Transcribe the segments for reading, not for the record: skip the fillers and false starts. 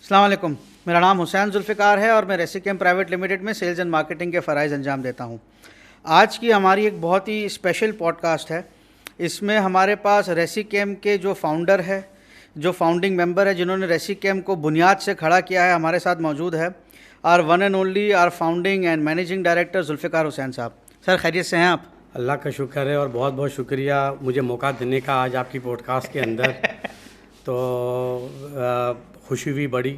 السلام علیکم. میرا نام حسین ذوالفقار ہے اور میں ریسیکیم پرائیویٹ لمیٹڈ میں سیلز اینڈ مارکیٹنگ کے فرائض انجام دیتا ہوں. آج کی ہماری ایک بہت ہی اسپیشل پوڈ کاسٹ ہے. اس میں ہمارے پاس ریسیکیم کے جو فاؤنڈر ہے, جو فاؤنڈنگ ممبر ہے, جنہوں نے ریسیکیم کو بنیاد سے کھڑا کیا ہے, ہمارے ساتھ موجود ہے R one and only R founding and managing director Zulfiqar Hussain صاحب. سر خیریت سے ہیں آپ؟ اللہ کا شکر ہے اور بہت بہت شکریہ مجھے موقع دینے کا آج آپ کی پوڈ کاسٹ کے اندر. تو خوشی بھی بڑی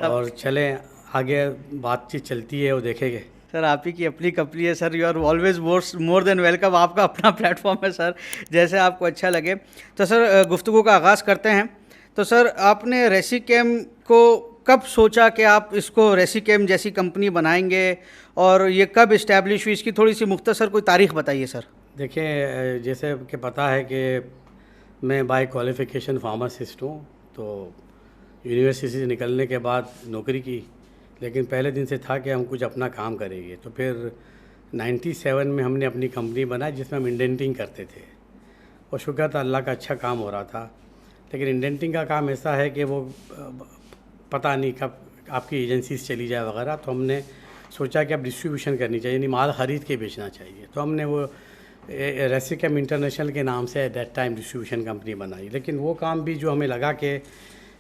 اور چلیں آگے بات چیت چلتی ہے وہ دیکھیں گے. سر آپ ہی کی اپنی کمپنی ہے sir, you are always more than welcome. آپ کا اپنا پلیٹ فارم ہے سر, جیسے آپ کو اچھا لگے. تو سر گفتگو کا آغاز کرتے ہیں. تو سر آپ نے ریسیکیم کو کب سوچا کہ آپ اس کو ریسیکیم جیسی کمپنی بنائیں گے, اور یہ کب اسٹیبلش ہوئی؟ اس کی تھوڑی سی مختصر کوئی تاریخ بتائیے سر. دیکھیں جیسے کہ پتہ ہے کہ میں بائی کوالیفیکیشن فارماسسٹ ہوں. تو یونیورسٹی سے نکلنے کے بعد نوکری کی, لیکن پہلے دن سے تھا کہ ہم کچھ اپنا کام کریں گے. تو پھر 97 میں ہم نے اپنی کمپنی بنائی جس میں ہم انڈینٹنگ کرتے تھے, اور شکر تھا اللہ کا اچھا کام ہو رہا تھا. لیکن انڈینٹنگ کا کام ایسا ہے کہ وہ پتہ نہیں کب آپ کی ایجنسیز چلی جائے وغیرہ. تو ہم نے سوچا کہ اب ڈسٹریبیوشن کرنی چاہیے, یعنی مال خرید کے بیچنا چاہیے. تو ہم نے وہ ریسیکیم انٹرنیشنل کے نام سے at that time distribution company بنائی. لیکن وہ کام بھی جو ہمیں لگا کہ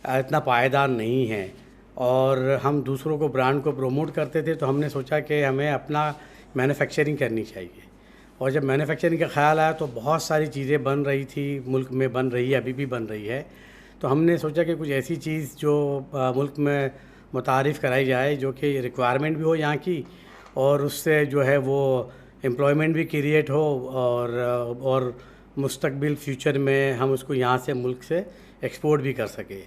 اتنا پائیدار نہیں ہے, اور ہم دوسروں کو برانڈ کو پروموٹ کرتے تھے. تو ہم نے سوچا کہ ہمیں اپنا مینوفیکچرنگ کرنی چاہیے. اور جب مینوفیکچرنگ کا خیال آیا تو بہت ساری چیزیں بن رہی تھی, ملک میں بن رہی ہے, ابھی بھی بن رہی ہے. تو ہم نے سوچا کہ کچھ ایسی چیز جو ملک میں متعارف کرائی جائے جو کہ ریکوائرمنٹ بھی ہو یہاں کی, اور اس سے جو ہے وہ امپلائمنٹ بھی کریٹ ہو, اور مستقبل فیوچر میں ہم اس کو یہاں سے ملک سے ایکسپورٹ بھی کر سکے.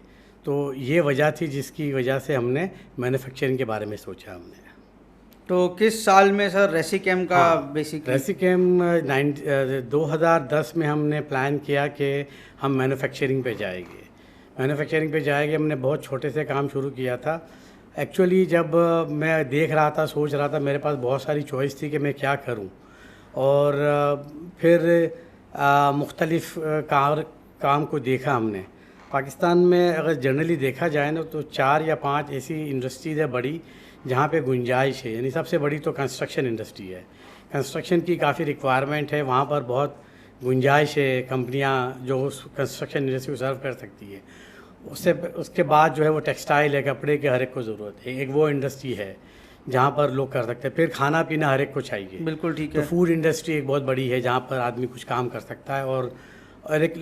تو یہ وجہ تھی جس کی وجہ سے ہم نے مینوفیکچرنگ کے بارے میں سوچا. ہم نے تو کس سال میں سر ریسیکیم کا بیسک؟ ریسیکیم 2010 میں ہم نے پلان کیا کہ ہم مینوفیکچرنگ پہ جائیں گے. ہم نے بہت چھوٹے سے کام شروع کیا تھا. ایکچولی جب میں دیکھ رہا تھا, سوچ رہا تھا, میرے پاس بہت ساری چوائس تھی کہ میں کیا کروں. اور پھر مختلف کام کو دیکھا ہم نے. پاکستان میں اگر جنرلی دیکھا جائے نا تو 4 یا 5 ایسی انڈسٹریز ہے بڑی جہاں پہ گنجائش ہے. یعنی سب سے بڑی تو کنسٹرکشن انڈسٹری ہے. کنسٹرکشن کی کافی ریکوائرمنٹ ہے, وہاں پر بہت گنجائش ہے, کمپنیاں جو اس کنسٹرکشن انڈسٹری کو سرو کر سکتی ہے. اس کے بعد جو ہے وہ ٹیکسٹائل ہے, کپڑے کے ہر ایک کو ضرورت ہے. ایک وہ انڈسٹری ہے جہاں پر لوگ کر سکتے ہیں. پھر کھانا پینا ہر ایک کو چاہیے. بالکل ٹھیک ہے. تو فوڈ انڈسٹری ایک بہت بڑی ہے جہاں پر آدمی کچھ کام کر سکتا ہے. اور ایک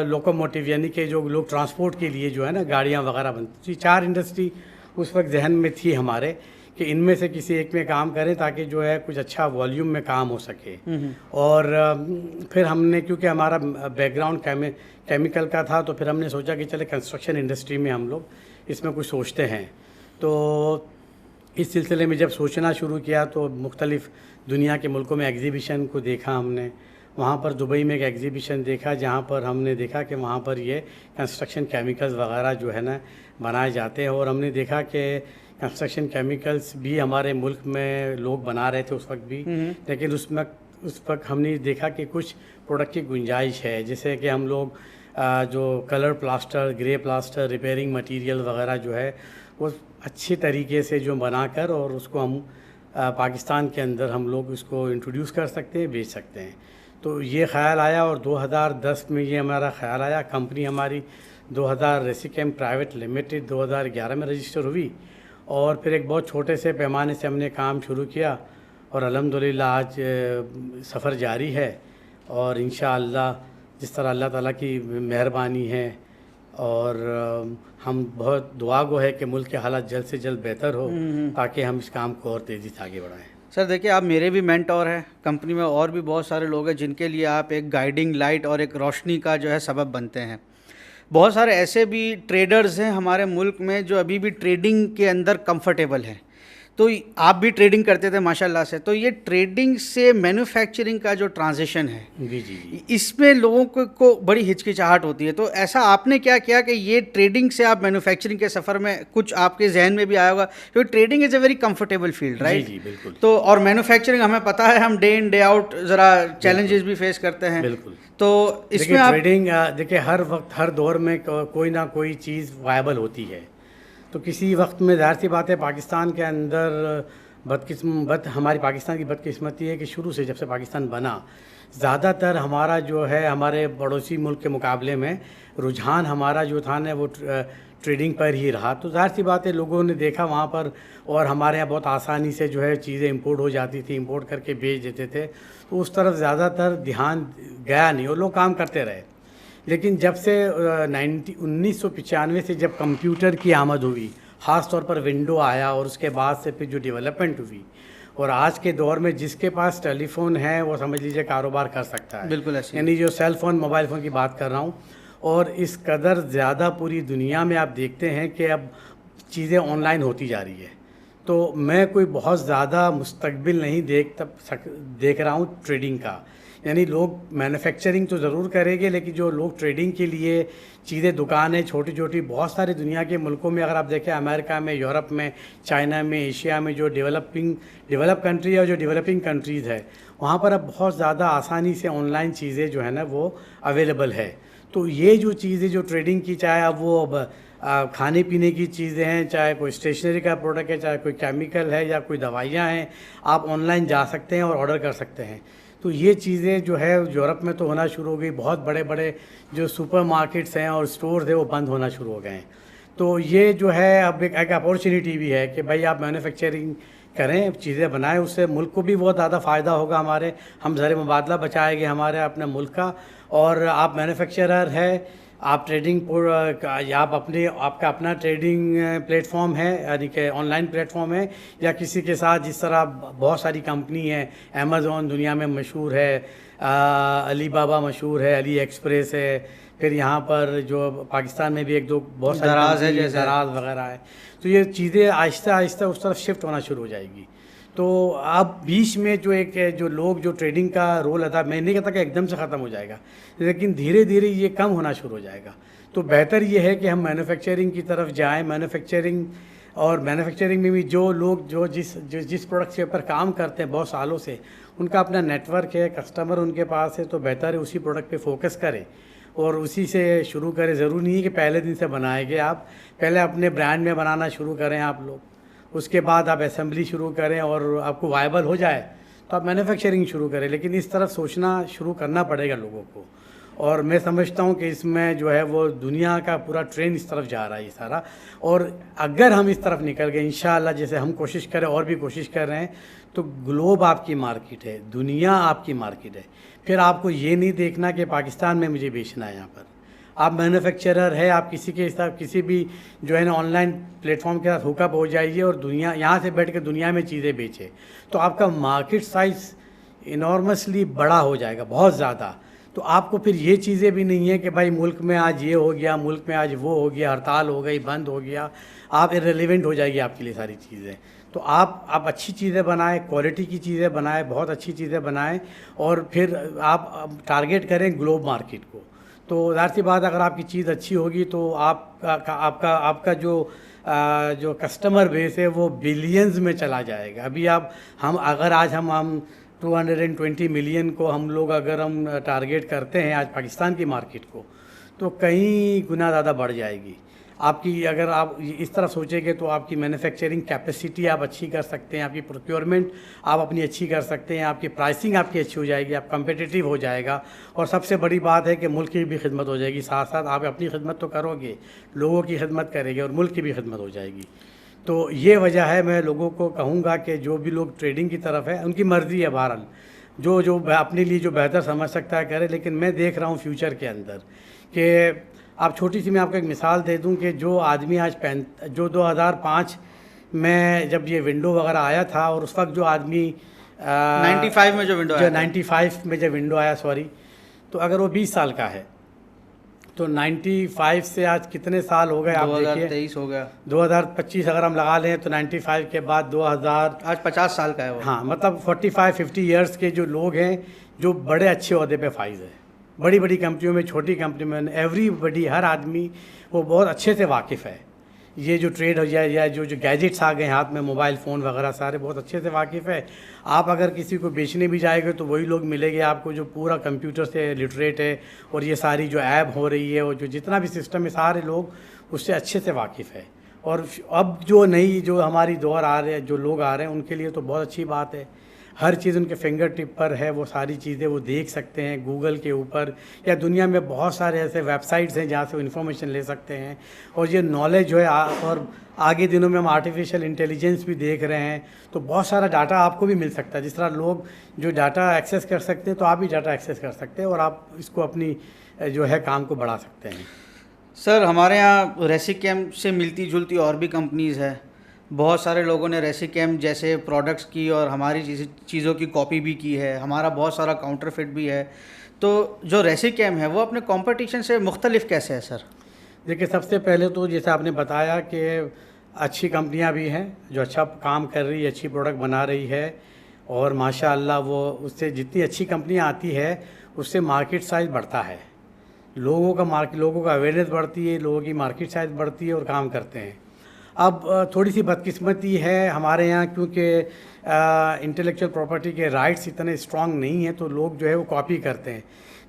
لوکوموٹیو, یعنی کہ جو لوگ ٹرانسپورٹ کے لیے جو ہے نا گاڑیاں وغیرہ بنتی. 4 انڈسٹری اس وقت ذہن میں تھی ہمارے کہ ان میں سے کسی ایک میں کام کریں تاکہ جو ہے کچھ اچھا والیوم میں کام ہو سکے. اور پھر ہم نے, کیونکہ ہمارا بیک گراؤنڈ کیمیکل کا تھا, تو پھر ہم نے سوچا کہ چلے کنسٹرکشن انڈسٹری میں ہم لوگ اس میں کچھ سوچتے ہیں. تو اس سلسلے میں جب سوچنا شروع کیا تو مختلف دنیا کے ملکوں میں ایگزیبیشن کو دیکھا ہم نے. وہاں پر دبئی میں ایک ایگزیبیشن دیکھا جہاں پر ہم نے دیکھا کہ وہاں پر یہ کنسٹرکشن کیمیکلز وغیرہ جو ہے نا بنائے جاتے ہیں. اور ہم نے دیکھا کہ کنسٹرکشن کیمیکلز بھی ہمارے ملک میں لوگ بنا رہے تھے اس وقت بھی, لیکن اس وقت ہم نے دیکھا کہ کچھ پروڈکٹ کی گنجائش ہے. جیسے کہ ہم لوگ جو کلر پلاسٹر, گرے پلاسٹر, ریپیئرنگ مٹیریل وغیرہ جو ہے وہ اچھے طریقے سے جو بنا کر اور اس کو ہم پاکستان کے اندر ہم لوگ اس کو انٹروڈیوس کر سکتے ہیں, بیچ سکتے ہیں. تو یہ خیال آیا اور 2010 میں یہ ہمارا خیال آیا. کمپنی ہماری 2000 ریسیکیم پرائیویٹ لمیٹڈ 2011 میں رجسٹر ہوئی, اور پھر ایک بہت چھوٹے سے پیمانے سے ہم نے کام شروع کیا, اور الحمدللہ آج سفر جاری ہے. اور انشاءاللہ جس طرح اللہ تعالیٰ کی مہربانی ہے, اور ہم بہت دعا گو ہے کہ ملک کے حالات جلد سے جلد بہتر ہو تاکہ ہم اس کام کو اور تیزی سے آگے بڑھائیں. سر دیکھیے, آپ میرے بھی مینٹور ہیں. کمپنی میں اور بھی بہت سارے لوگ ہیں جن کے لیے آپ ایک گائیڈنگ لائٹ اور ایک روشنی کا جو ہے سبب بنتے ہیں. بہت سارے ایسے بھی ٹریڈرز ہیں ہمارے ملک میں جو ابھی بھی ٹریڈنگ کے اندر کمفرٹیبل ہیں. تو آپ بھی ٹریڈنگ کرتے تھے ماشاء اللہ سے, تو یہ ٹریڈنگ سے مینوفیکچرنگ کا جو ٹرانزیشن ہے جی اس میں لوگوں کو بڑی ہچکچاہٹ ہوتی ہے. تو ایسا آپ نے کیا کیا کہ یہ ٹریڈنگ سے آپ مینوفیکچرنگ کے سفر میں کچھ آپ کے ذہن میں بھی آیا ہوگا, کیونکہ trading is a very comfortable field, right? جی بالکل. تو اور مینوفیکچرنگ ہمیں پتہ ہے ہم ڈے ان ڈے آؤٹ ذرا چیلنجز بھی فیس کرتے ہیں. بالکل. تو اس میں ٹریڈنگ دیکھیں ہر وقت ہر دور میں کوئی نہ کوئی چیز وائبل ہوتی ہے. تو کسی وقت میں ظاہر سی بات ہے پاکستان کے اندر ہماری پاکستان کی بدقسمتی ہے کہ شروع سے جب سے پاکستان بنا زیادہ تر ہمارا جو ہے ہمارے پڑوسی ملک کے مقابلے میں رجحان ہمارا جو تھا نا وہ ٹریڈنگ پر ہی رہا. تو ظاہر سی بات ہے لوگوں نے دیکھا وہاں پر, اور ہمارے یہاں بہت آسانی سے جو ہے چیزیں امپورٹ ہو جاتی تھی, امپورٹ کر کے بیچ دیتے تھے, تو اس طرف زیادہ تر دھیان گیا نہیں اور لوگ کام کرتے رہے. لیکن جب سے 1995 سے جب کمپیوٹر کی آمد ہوئی, خاص طور پر ونڈو آیا, اور اس کے بعد سے پھر جو ڈیولپمنٹ ہوئی, اور آج کے دور میں جس کے پاس ٹیلی فون ہے وہ سمجھ لیجیے کاروبار کر سکتا ہے. بالکل ایسے, یعنی جو سیل فون, موبائل فون کی بات کر رہا ہوں. اور اس قدر زیادہ پوری دنیا میں آپ دیکھتے ہیں کہ اب چیزیں آن لائن ہوتی جا رہی ہے. تو میں کوئی بہت زیادہ مستقبل نہیں دیکھ رہا ہوں ٹریڈنگ کا. یعنی لوگ مینوفیکچرنگ تو ضرور کریں گے, لیکن جو لوگ ٹریڈنگ کے لیے چیزیں, دکانیں چھوٹی چھوٹی بہت ساری دنیا کے ملکوں میں اگر آپ دیکھیں, امریکہ میں, یورپ میں, چائنا میں, ایشیا میں, جو ڈیولپ کنٹری ہے اور جو ڈیولپنگ کنٹریز ہے, وہاں پر اب بہت زیادہ آسانی سے آن لائن چیزیں جو ہے نا وہ اویلیبل ہے. تو یہ جو چیزیں جو ٹریڈنگ کی, چاہے اب وہ کھانے پینے کی چیزیں ہیں, چاہے کوئی اسٹیشنری کا پروڈکٹ ہے, چاہے کوئی کیمیکل ہے یا کوئی دوائیاں ہیں, آپ آن لائن جا سکتے ہیں اور آرڈر کر سکتے ہیں. تو یہ چیزیں جو ہے یورپ میں تو ہونا شروع ہو گئی. بہت بڑے بڑے جو سپر مارکیٹس ہیں اور اسٹورز ہیں وہ بند ہونا شروع ہو گئے ہیں. تو یہ جو ہے اب ایک اپارچونیٹی بھی ہے کہ بھائی آپ مینوفیکچرنگ کریں, چیزیں بنائیں, اس سے ملک کو بھی بہت زیادہ فائدہ ہوگا. ہم زر مبادلہ بچائیں گے ہمارے اپنے ملک کا. اور آپ مینوفیکچرر ہے, آپ ٹریڈنگ یا آپ کا اپنا ٹریڈنگ پلیٹ فارم ہے, یعنی کہ آن لائن پلیٹ فارم ہے, یا کسی کے ساتھ جس طرح بہت ساری کمپنی ہیں, امیزون دنیا میں مشہور ہے, علی بابا مشہور ہے, علی ایکسپریس ہے, پھر یہاں پر جو پاکستان میں بھی ایک دو بہت ساری دراز ہے, جیسے دراز وغیرہ ہے. تو یہ چیزیں آہستہ آہستہ اس طرف شفٹ ہونا شروع ہو جائے گی. تو اب بیچ میں جو لوگ جو ٹریڈنگ کا رول ادا, میں نہیں کہتا کہ ایک دم سے ختم ہو جائے گا, لیکن دھیرے دھیرے یہ کم ہونا شروع ہو جائے گا. تو بہتر یہ ہے کہ ہم مینوفیکچرنگ کی طرف جائیں. مینوفیکچرنگ میں بھی جو لوگ جس پروڈکٹ کے اوپر کام کرتے ہیں بہت سالوں سے, ان کا اپنا نیٹ ورک ہے, کسٹمر ان کے پاس ہے, تو بہتر ہے اسی پروڈکٹ پہ فوکس کریں اور اسی سے شروع کریں. ضروری نہیں ہے کہ پہلے دن سے بنائیں گے آپ, پہلے اپنے برانڈ میں بنانا شروع کریں آپ لوگ, اس کے بعد آپ اسمبلی شروع کریں, اور آپ کو وائبل ہو جائے تو آپ مینوفیکچرنگ شروع کریں. لیکن اس طرف سوچنا شروع کرنا پڑے گا لوگوں کو, اور میں سمجھتا ہوں کہ اس میں جو ہے وہ دنیا کا پورا ٹرینڈ اس طرف جا رہا ہے یہ سارا. اور اگر ہم اس طرف نکل گئے انشاءاللہ, جیسے ہم کوشش کریں اور بھی کوشش کر رہے ہیں, تو گلوب آپ کی مارکیٹ ہے, دنیا آپ کی مارکیٹ ہے. پھر آپ کو یہ نہیں دیکھنا کہ پاکستان میں مجھے بیچنا ہے. یہاں پر آپ مینوفیکچرر ہے, آپ کسی کے ساتھ کسی بھی جو ہے نا آن لائن پلیٹ فارم کے ساتھ ہوک اپ ہو جائیے اور دنیا یہاں سے بیٹھ کے دنیا میں چیزیں بیچے, تو آپ کا مارکیٹ سائز انارمسلی بڑا ہو جائے گا, بہت زیادہ. تو آپ کو پھر یہ چیزیں بھی نہیں ہے کہ بھائی ملک میں آج یہ ہو گیا, ملک میں آج وہ ہو گیا, ہڑتال ہو گئی, بند ہو گیا, آپ ارریلیونٹ ہو جائے گی آپ کے لیے ساری چیزیں. تو آپ اچھی چیزیں بنائیں, کوالٹی کی چیزیں بنائیں, بہت اچھی چیزیں بنائیں, اور پھر آپ ٹارگیٹ کریں گلوب مارکیٹ کو. تو ظاہر سی بات اگر آپ کی چیز اچھی ہوگی تو آپ کا جو کسٹمر بیس ہے وہ بلینز میں چلا جائے گا. ابھی اگر آج ہم 220 ملین کو ہم لوگ اگر ہم ٹارگیٹ کرتے ہیں آج پاکستان کی مارکیٹ کو, تو کئی گنا زیادہ بڑھ جائے گی آپ کی. اگر آپ اس طرح سوچیں گے تو آپ کی مینوفیکچرنگ کیپیسٹی آپ اچھی کر سکتے ہیں, آپ کی پروکیورمنٹ آپ اپنی اچھی کر سکتے ہیں, آپ کی پرائسنگ آپ کی اچھی ہو جائے گی, آپ کمپیٹیٹیو ہو جائے گا. اور سب سے بڑی بات ہے کہ ملک کی بھی خدمت ہو جائے گی, ساتھ ساتھ آپ اپنی خدمت تو کرو گے, لوگوں کی خدمت کریں گے اور ملک کی بھی خدمت ہو جائے گی. تو یہ وجہ ہے, میں لوگوں کو کہوں گا کہ جو بھی لوگ ٹریڈنگ کی طرف ہے ان کی مرضی ہے, بہرحال جو اپنے لیے جو بہتر سمجھ سکتا ہے کرے. لیکن میں دیکھ رہا ہوں فیوچر کے اندر کہ آپ چھوٹی سی میں آپ کو ایک مثال دے دوں کہ جو آدمی آج جو 2005 میں جب یہ ونڈو وغیرہ آیا تھا, اور اس وقت جو آدمی 95 میں جو ونڈو آیا, 95 میں جب ونڈو آیا تو اگر وہ 20 سال کا ہے تو 95 سے آج کتنے سال ہو گئے آپ دیکھیے, 2023 ہو گیا, 2025 اگر ہم لگا لیں تو 95 کے بعد 2000 آج 50 سال کا ہے وہ. ہاں, مطلب 45-50 ایئرس کے جو لوگ ہیں جو بڑے اچھے عہدے پہ فائز ہیں, بڑی بڑی کمپنیوں میں, چھوٹی کمپنی میں, ایوری بڈی, ہر آدمی وہ بہت اچھے سے واقف ہے. یہ جو ٹریڈ ہو جائے یا جو گیجٹس آ گئے ہاتھ میں, موبائل فون وغیرہ, سارے بہت اچھے سے واقف ہے. آپ اگر کسی کو بیچنے بھی جائے گے تو وہی لوگ ملیں گے آپ کو جو پورا کمپیوٹر سے لٹریٹ ہے, اور یہ ساری جو ایپ ہو رہی ہے اور جو جتنا بھی سسٹم ہے سارے لوگ اس سے اچھے سے واقف ہے. اور اب جو نئی جو ہماری دور آ رہے ہیں، جو لوگ آ رہے ہیں، ان کے لیے تو بہت اچھی بات ہے. ہر چیز ان کے فنگر ٹپ پر ہے، وہ ساری چیزیں وہ دیکھ سکتے ہیں گوگل کے اوپر، یا دنیا میں بہت سارے ایسے ویب سائٹس ہیں جہاں سے وہ انفارمیشن لے سکتے ہیں. اور یہ نالج جو ہے اور آگے دنوں میں ہم آرٹیفیشیل انٹیلیجنس بھی دیکھ رہے ہیں، تو بہت سارا ڈاٹا آپ کو بھی مل سکتا ہے. جس طرح لوگ جو ڈاٹا ایکسیس کر سکتے ہیں، تو آپ بھی ڈاٹا ایکسیس کر سکتے ہیں، اور آپ اس کو اپنی جو ہے کام کو بڑھا سکتے ہیں. سر ہمارے یہاں ریسیکیم سے ملتی جلتی اور بھی کمپنیز ہے. بہت سارے لوگوں نے ریسیکیم جیسے پروڈکٹس کی اور ہماری چیزوں کی کاپی بھی کی ہے. ہمارا بہت سارا کاؤنٹر فٹ بھی ہے. تو جو ریسیکیم ہے وہ اپنے کمپٹیشن سے مختلف کیسے ہے سر؟ دیکھیے، سب سے پہلے تو جیسے آپ نے بتایا کہ اچھی کمپنیاں بھی ہیں جو اچھا کام کر رہی ہے، اچھی پروڈکٹ بنا رہی ہے، اور ماشاء اللہ وہ اس سے جتنی اچھی کمپنیاں آتی ہے اس سے مارکیٹ سائز بڑھتا ہے، لوگوں کا اویئرنیس بڑھتی ہے، لوگوں کی مارکیٹ سائز بڑھتی ہے اور کام کرتے ہیں. اب تھوڑی سی بدقسمتی ہے ہمارے یہاں، کیونکہ انٹلیکچوئل پراپرٹی کے رائٹس اتنے اسٹرانگ نہیں ہیں، تو لوگ جو ہے وہ کاپی کرتے ہیں.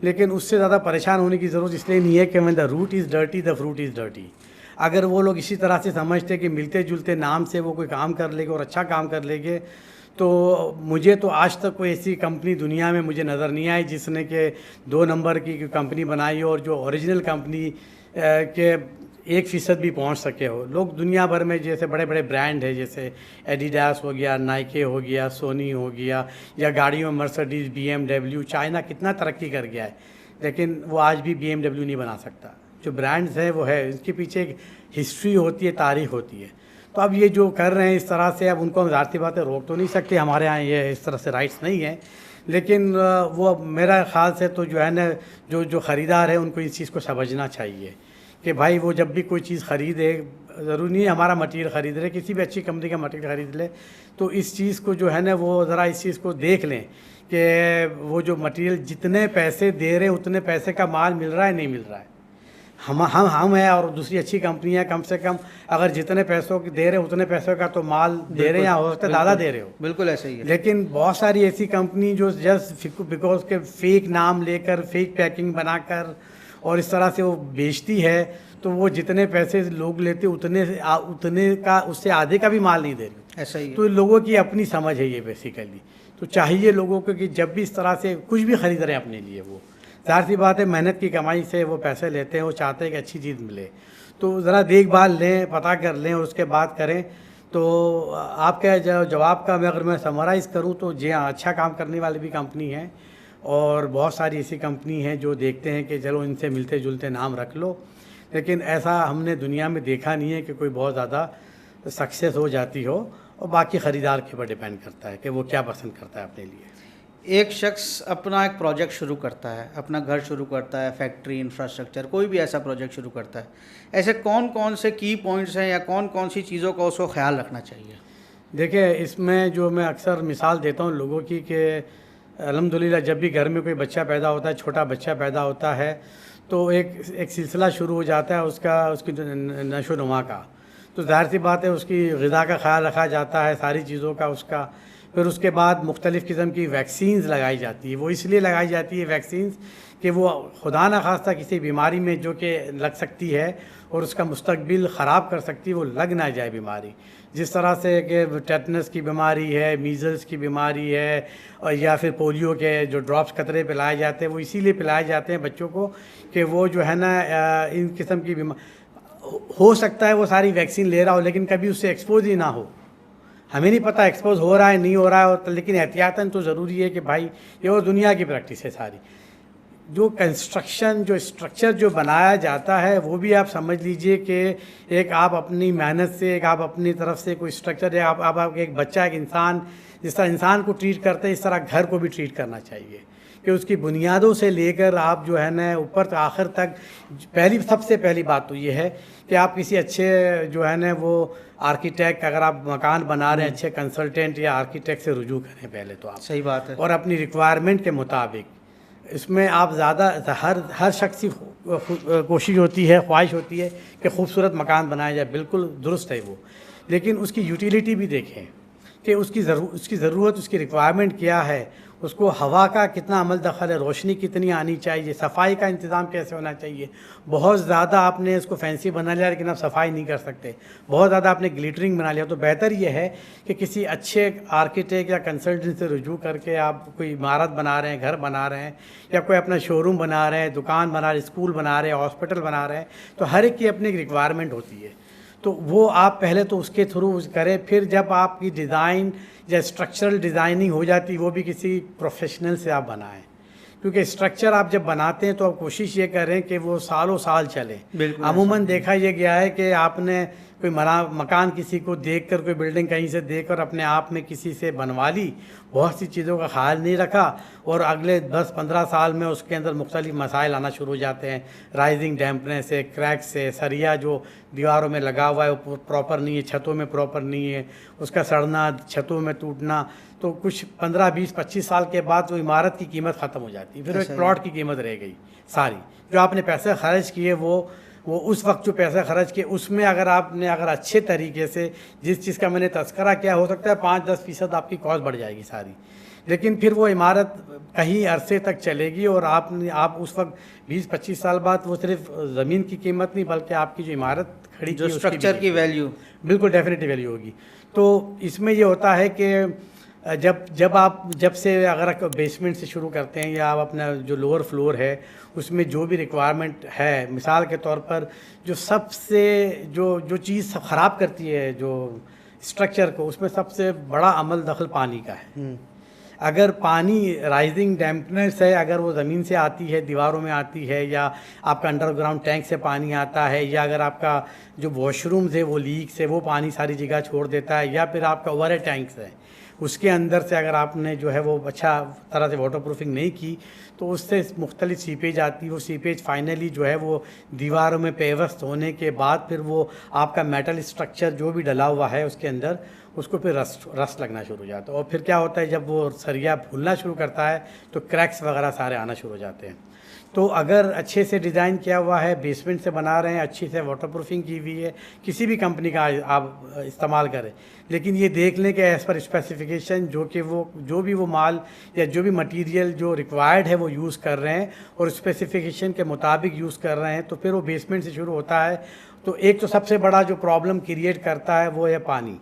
لیکن اس سے زیادہ پریشان ہونے کی ضرورت اس لیے نہیں ہے کہ when the root is dirty the fruit is dirty. اگر وہ لوگ اسی طرح سے سمجھتے کہ ملتے جلتے نام سے وہ کوئی کام کر لے گے اور اچھا کام کر لے گے، تو مجھے تو آج تک کوئی ایسی کمپنی دنیا میں مجھے نظر نہیں آئی جس نے کہ 2 نمبر کی کمپنی بنائی اور جو اوریجنل کمپنی کے 1% بھی پہنچ سکے ہو. لوگ دنیا بھر میں جیسے بڑے بڑے برانڈ ہیں، جیسے ایڈیڈاس ہو گیا، نائکے ہو گیا، سونی ہو گیا، یا گاڑیوں میں مرسڈیز، BMW. چائنا کتنا ترقی کر گیا ہے، لیکن وہ آج بھی BMW نہیں بنا سکتا. جو برانڈز ہیں وہ ہے، اس کے پیچھے ایک ہسٹری ہوتی ہے، تاریخ ہوتی ہے. تو اب یہ جو کر رہے ہیں اس طرح سے، اب ان کو ہم ذاتی باتیں روک تو نہیں سکتے، ہمارے ہاں یہ اس طرح سے رائٹس نہیں ہیں. لیکن وہ میرا خیال سے تو جو ہے نا، جو خریدار ہے ان کو اس چیز کو سمجھنا چاہیے کہ بھائی وہ جب بھی کوئی چیز خریدے، ضروری نہیں ہے ہمارا مٹیریل خرید لے، کسی بھی اچھی کمپنی کا مٹیریل خرید لے، تو اس چیز کو جو ہے نا وہ ذرا اس چیز کو دیکھ لیں کہ وہ جو مٹیریل جتنے پیسے دے رہے ہیں اتنے پیسے کا مال مل رہا ہے نہیں مل رہا ہے. ہم ہیں اور دوسری اچھی کمپنیاں کم سے کم اگر جتنے پیسوں کی دے رہے ہیں اتنے پیسوں کا تو مال دے رہے ہیں، یا ہو سکتا ہے زیادہ دے رہے ہو. بالکل ایسا ہی ہے. لیکن بہت ساری ایسی کمپنی جو جسٹ بیکاز کے فیک نام لے کر، فیک پیکنگ بنا کر اور اس طرح سے وہ بیچتی ہے، تو وہ جتنے پیسے لوگ لیتے اتنے کا اس سے آدھے کا بھی مال نہیں دے رہی. ایسا ہی ہے. تو لوگوں کی اپنی سمجھ ہے یہ بیسیکلی. تو چاہیے لوگوں کو کہ جب بھی اس طرح سے کچھ بھی خرید رہے ہیں اپنے لیے، وہ ظاہر سی بات ہے محنت کی کمائی سے وہ پیسے لیتے ہیں، وہ چاہتے ہیں کہ اچھی چیز ملے، تو ذرا دیکھ بھال لیں، پتہ کر لیں اور اس کے بعد کریں. تو آپ کا جواب کا اگر میں سمرائز کروں تو جی ہاں، اچھا کام کرنے والی بھی کمپنی ہیں، اور بہت ساری ایسی کمپنی ہیں جو دیکھتے ہیں کہ چلو ان سے ملتے جلتے نام رکھ لو. لیکن ایسا ہم نے دنیا میں دیکھا نہیں ہے کہ کوئی بہت زیادہ سکسیس ہو جاتی ہو، اور باقی خریدار کے اوپر ڈیپینڈ کرتا ہے کہ وہ کیا پسند کرتا ہے اپنے لیے. ایک شخص اپنا ایک پروجیکٹ شروع کرتا ہے، اپنا گھر شروع کرتا ہے، فیکٹری، انفراسٹرکچر، کوئی بھی ایسا پروجیکٹ شروع کرتا ہے، ایسے کون کون سے کی پوائنٹس ہیں یا کون کون سی چیزوں کا اس کو خیال رکھنا چاہیے؟ دیکھیں، اس میں جو میں اکثر مثال دیتا ہوں لوگوں کی کہ الحمدللہ جب بھی گھر میں کوئی بچہ پیدا ہوتا ہے، چھوٹا بچہ پیدا ہوتا ہے، تو ایک سلسلہ شروع ہو جاتا ہے اس کی نشو و نما کا. تو ظاہر سی بات ہے اس کی غذا کا خیال رکھا جاتا ہے، ساری چیزوں کا اس کا. پھر اس کے بعد مختلف قسم کی ویکسینز لگائی جاتی ہے. وہ اس لیے لگائی جاتی ہے ویکسینز کہ وہ خدا نخواستہ کسی بیماری میں جو کہ لگ سکتی ہے اور اس کا مستقبل خراب کر سکتی ہے، وہ لگ نہ جائے بیماری. جس طرح سے کہ ٹیٹنس کی بیماری ہے، میزلس کی بیماری ہے، اور یا پھر پولیو کے جو ڈراپس قطرے پلائے جاتے ہیں، وہ اسی لیے پلائے جاتے ہیں بچوں کو کہ وہ جو ہے نا ان قسم کی ہو سکتا ہے وہ ساری ویکسین لے رہا ہو لیکن کبھی اس سے ایکسپوز ہی نہ ہو. ہمیں نہیں پتہ ایکسپوز ہو رہا ہے نہیں ہو رہا ہے، لیکن احتیاطاً تو ضروری ہے کہ بھائی یہ اور دنیا کی پریکٹس ہے ساری. جو کنسٹرکشن، جو اسٹرکچر جو بنایا جاتا ہے، وہ بھی آپ سمجھ لیجئے کہ ایک آپ اپنی محنت سے، ایک آپ اپنی طرف سے کوئی اسٹرکچر ہے. آپ ایک بچہ، ایک انسان، جس طرح انسان کو ٹریٹ کرتے ہیں اس طرح گھر کو بھی ٹریٹ کرنا چاہیے کہ اس کی بنیادوں سے لے کر آپ جو ہے نا اوپر تو آخر تک. سب سے پہلی بات تو یہ ہے کہ آپ کسی اچھے جو ہے نا وہ آرکیٹیکٹ، اگر آپ مکان بنا رہے ہیں، اچھے کنسلٹینٹ یا آرکیٹیکٹ سے رجوع کریں پہلے تو آپ. صحیح بات ہے. اور اپنی ریکوائرمنٹ کے مطابق اس میں آپ زیادہ ہر شخص کی کوشش ہوتی ہے، خواہش ہوتی ہے کہ خوبصورت مکان بنایا جائے، بالکل درست ہے وہ، لیکن اس کی یوٹیلیٹی بھی دیکھیں کہ اس کی ضرورت، اس کی ریکوائرمنٹ کیا ہے، اس کو ہوا کا کتنا عمل دخل ہے, روشنی کتنی آنی چاہیے, صفائی کا انتظام کیسے ہونا چاہیے. بہت زیادہ آپ نے اس کو فینسی بنا لیا لیکن آپ صفائی نہیں کر سکتے, بہت زیادہ آپ نے گلیٹرنگ بنا لیا. تو بہتر یہ ہے کہ کسی اچھے آرکیٹیکٹ یا کنسلٹنٹ سے رجوع کر کے آپ کوئی عمارت بنا رہے ہیں, گھر بنا رہے ہیں, یا کوئی اپنا شو روم بنا رہے ہیں, دکان بنا رہے ہیں, اسکول بنا رہے ہیں, ہاسپٹل بنا رہے ہیں, تو ہر ایک کی اپنی ایک ریکوائرمنٹ ہوتی ہے. تو وہ آپ پہلے تو اس کے تھرو کریں, پھر جب آپ کی ڈیزائن یا اسٹرکچرل ڈیزائننگ ہو جاتی وہ بھی کسی پروفیشنل سے آپ بنائیں, کیونکہ اسٹرکچر آپ جب بناتے ہیں تو آپ کوشش یہ کریں کہ وہ سالوں سال چلے. عموماً دیکھا یہ گیا ہے کہ آپ نے کوئی مکان کسی کو دیکھ کر, کوئی بلڈنگ کہیں سے دیکھ کر اپنے آپ میں کسی سے بنوا لی, بہت سی چیزوں کا خیال نہیں رکھا, اور اگلے 10-15 سال میں اس کے اندر مختلف مسائل آنا شروع ہو جاتے ہیں. رائزنگ ڈیمپنس سے, کریک سے, سریا جو دیواروں میں لگا ہوا ہے وہ پراپر نہیں ہے, چھتوں میں پراپر نہیں ہے, اس کا سڑنا, چھتوں میں ٹوٹنا. تو کچھ 15-20-25 سال کے بعد وہ عمارت کی قیمت ختم ہو جاتی ہے, پھر ایک پلاٹ کی قیمت رہ گئی ساری. جو آپ نے پیسے خرچ کیے وہ اس وقت جو پیسے خرچ کیے اس میں اگر اچھے طریقے سے, جس چیز کا میں نے تذکرہ کیا, ہو سکتا ہے 5-10% آپ کی کاسٹ بڑھ جائے گی ساری, لیکن پھر وہ عمارت کہیں عرصے تک چلے گی. اور آپ اس وقت 20-25 سال بعد وہ صرف زمین کی قیمت نہیں بلکہ آپ کی جو عمارت کھڑی جو اسٹرکچر کی ویلیو, بالکل ڈیفینیٹلی ویلیو ہوگی. تو اس میں یہ ہوتا ہے کہ جب سے اگر بیسمنٹ سے شروع کرتے ہیں یا آپ اپنا جو لوور فلور ہے اس میں جو بھی ریکوائرمنٹ ہے, مثال کے طور پر جو سب سے جو چیز خراب کرتی ہے جو اسٹرکچر کو, اس میں سب سے بڑا عمل دخل پانی کا ہے. اگر پانی رائزنگ ڈیمپنس ہے, اگر وہ زمین سے آتی ہے, دیواروں میں آتی ہے, یا آپ کا انڈر گراؤنڈ ٹینک سے پانی آتا ہے, یا اگر آپ کا جو واش رومز ہے وہ لیک سے وہ پانی ساری جگہ چھوڑ دیتا ہے, یا پھر آپ کا اوور ہیڈ ٹینکس ہے اس کے اندر سے اگر آپ نے جو ہے وہ اچھا طرح سے واٹر پروفنگ نہیں کی تو اس سے مختلف سیپیج آتی ہے. وہ سیپیج فائنلی جو ہے وہ دیواروں میں پیوست ہونے کے بعد پھر وہ آپ کا میٹل اسٹرکچر جو بھی ڈلا ہوا ہے اس کے اندر, اس کو پھر رسٹ لگنا شروع ہو جاتا ہے. اور پھر کیا ہوتا ہے, جب وہ سریا پھولنا شروع کرتا ہے تو کریکس وغیرہ سارے آنا شروع ہو جاتے ہیں. تو اگر اچھے سے ڈیزائن کیا ہوا ہے, بیسمنٹ سے بنا رہے ہیں, اچھی سے واٹر پروفنگ کی ہوئی ہے, کسی بھی کمپنی کا آپ استعمال کریں, لیکن یہ دیکھ لیں کہ ایز پر اسپیسیفکیشن جو بھی وہ مال یا جو بھی مٹیریل جو ریکوائرڈ ہے وہ یوز کر رہے ہیں اور اسپیسیفکیشن کے مطابق یوز کر رہے ہیں, تو پھر وہ بیسمنٹ سے شروع ہوتا ہے. تو ایک تو سب سے بڑا جو پرابلم کریٹ کرتا ہے وہ ہے پانی.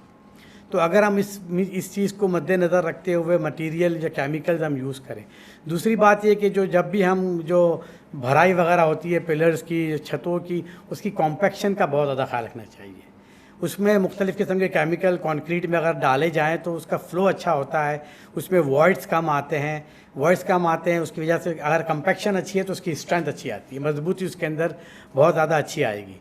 تو اگر ہم اس چیز کو مد نظر رکھتے ہوئے مٹیریل یا کیمیکلز ہم یوز کریں. دوسری بات یہ کہ جب بھی ہم جو بھرائی وغیرہ ہوتی ہے پلرز کی, چھتوں کی, اس کی کمپیکشن کا بہت زیادہ خیال رکھنا چاہیے. اس میں مختلف قسم کے کیمیکل کانکریٹ میں اگر ڈالے جائیں تو اس کا فلو اچھا ہوتا ہے, اس میں وائڈس کم آتے ہیں. اس کی وجہ سے اگر کمپیکشن اچھی ہے تو اس کی اسٹرینتھ اچھی آتی ہے, مضبوطی اس کے اندر بہت زیادہ اچھی آئے گی.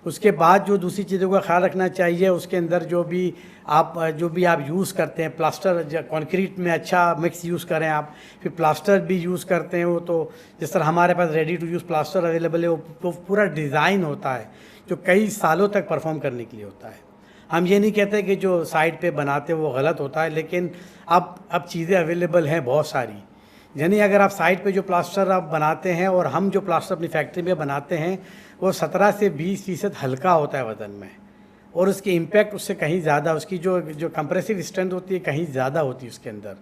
اس کے بعد جو دوسری چیزوں کا خیال رکھنا چاہیے, اس کے اندر جو بھی آپ یوز کرتے ہیں, پلاسٹر کانکریٹ میں اچھا مکس یوز کریں آپ. پھر پلاسٹر بھی یوز کرتے ہیں, وہ تو جس طرح ہمارے پاس ready to use plaster available ہے, وہ پورا ڈیزائن ہوتا ہے جو کئی سالوں تک پرفارم کرنے کے لیے ہوتا ہے. ہم یہ نہیں کہتے کہ جو سائٹ پہ بناتے وہ غلط ہوتا ہے, لیکن اب چیزیں اویلیبل ہیں بہت ساری. یعنی اگر آپ سائٹ پہ جو پلاسٹر آپ بناتے ہیں اور ہم جو پلاسٹر اپنی فیکٹری میں بناتے ہیں وہ 17 سے 20% ہلکا ہوتا ہے وزن میں, اور اس کی امپیکٹ اس سے کہیں زیادہ, اس کی جو کمپریسو اسٹرینتھ ہوتی ہے کہیں زیادہ ہوتی ہے اس کے اندر.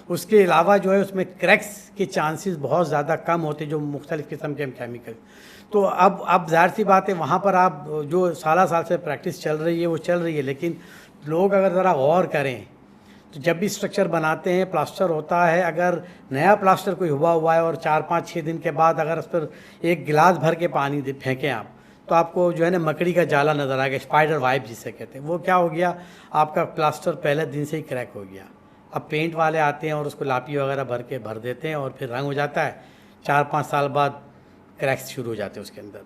اس کے علاوہ جو ہے اس میں کریکس کے چانسز بہت زیادہ کم ہوتے جو مختلف قسم کے کیمیکل. تو اب ظاہر سی بات ہے وہاں پر آپ جو سال سے پریکٹس چل رہی ہے وہ چل رہی ہے, لیکن لوگ اگر ذرا غور کریں تو جب بھی اسٹرکچر بناتے ہیں پلاسٹر ہوتا ہے, اگر نیا پلاسٹر کوئی ہوا ہے اور 4-5-6 دن کے بعد اگر اس پر ایک گلاس بھر کے پانی پھینکیں آپ, تو آپ کو جو ہے نا مکڑی کا جالا نظر آئے گا, اسپائڈر وائب جسے کہتے ہیں. وہ کیا ہو گیا, آپ کا پلاسٹر پہلے دن سے ہی کریک ہو گیا. اب پینٹ والے آتے ہیں اور اس کو لاپی وغیرہ بھر دیتے ہیں اور پھر رنگ ہو جاتا ہے. 4-5 سال بعد کریکس شروع ہو جاتے ہیں اس کے اندر.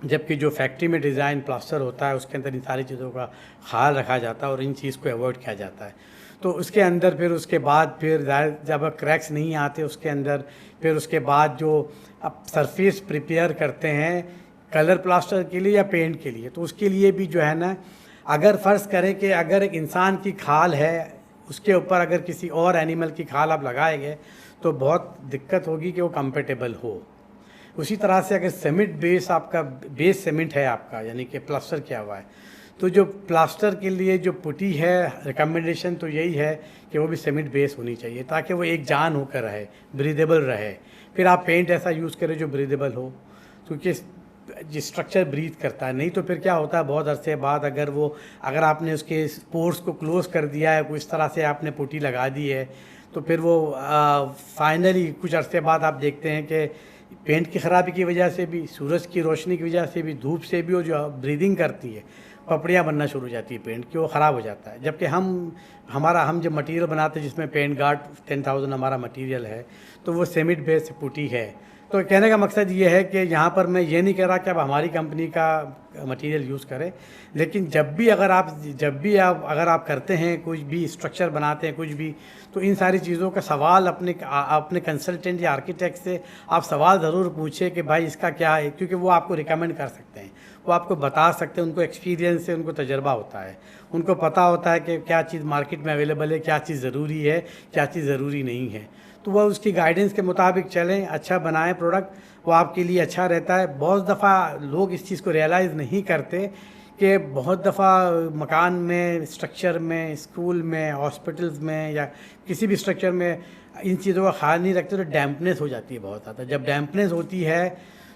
جبکہ جو فیکٹری میں ڈیزائن پلاسٹر ہوتا ہے اس کے اندر ان ساری چیزوں کا خیال رکھا جاتا ہے اور ان چیز کو ایوائڈ کیا جاتا ہے. تو اس کے اندر پھر اس کے بعد پھر جب کریکس نہیں آتے اس کے اندر, پھر اس کے بعد جو اب سرفیس پریپیئر کرتے ہیں کلر پلاسٹر کے لیے یا پینٹ کے لیے, تو اس کے لیے بھی جو ہے نا اگر فرض کریں کہ اگر ایک انسان کی کھال ہے اس کے اوپر اگر کسی اور اینیمل کی کھال آپ لگائیں گے تو بہت دقت ہوگی کہ وہ کمپیٹیبل ہو. اسی طرح سے اگر سیمنٹ بیس آپ کا بیس سیمنٹ ہے آپ کا, یعنی کہ پلاسٹر کیا ہوا ہے, تو جو پلاسٹر کے لیے جو پٹی ہے ریکمنڈیشن تو یہی ہے کہ وہ بھی سیمنٹ بیس ہونی چاہیے تاکہ وہ ایک جان ہو کر رہے، بریدیبل رہے. پھر آپ پینٹ ایسا یوز کریں جو بریدیبل ہو، کیونکہ اسٹرکچر بریتھ کرتا ہے. نہیں تو پھر کیا ہوتا ہے بہت عرصے بعد اگر آپ نے اس کے پورس کو کلوز کر دیا ہے، کوئی اس طرح سے آپ نے پٹی لگا دی ہے، تو پھر وہ فائنلی کچھ عرصے بعد آپ دیکھتے ہیں کہ پینٹ کی خرابی کی وجہ سے بھی، سورج کی روشنی کی وجہ سے بھی، دھوپ سے بھی، وہ جو بریدنگ کرتی ہے، پپڑیاں بننا شروع ہو جاتی ہے پینٹ کی، وہ خراب ہو جاتا ہے. جبکہ ہم جو مٹیریل بناتے ہیں جس میں پینٹ گارڈ 10,000 ہمارا مٹیریل ہے، تو وہ سیمنٹ بیس پٹی ہے. تو کہنے کا مقصد یہ ہے کہ یہاں پر میں یہ نہیں کہہ رہا کہ اب ہماری کمپنی کا مٹیریل یوز کریں، لیکن اگر آپ کرتے ہیں کچھ بھی اسٹرکچر بناتے ہیں کچھ بھی، تو ان ساری چیزوں کا سوال اپنے کنسلٹنٹ یا آرکیٹیکٹ سے آپ سوال ضرور پوچھیں کہ بھائی اس کا کیا ہے، کیونکہ وہ آپ کو ریکمینڈ کر سکتے ہیں، وہ آپ کو بتا سکتے ہیں، ان کو ایکسپیرینس ہے، ان کو تجربہ ہوتا ہے، ان کو پتہ ہوتا ہے کہ کیا چیز مارکیٹ میں اویلیبل ہے، کیا چیز ضروری ہے، کیا چیز ضروری نہیں ہے. تو وہ اس کی گائیڈنس کے مطابق چلیں، اچھا بنائیں پروڈکٹ، وہ آپ کے لیے اچھا رہتا ہے. بہت دفعہ لوگ اس چیز کو ریئلائز نہیں کرتے کہ بہت دفعہ مکان میں، اسٹرکچر میں، اسکول میں، ہاسپٹلز میں یا کسی بھی اسٹرکچر میں ان چیزوں کا خیال نہیں رکھتے تو ڈیمپنیس ہو جاتی ہے بہت زیادہ. جب ڈیمپنیس ہوتی ہے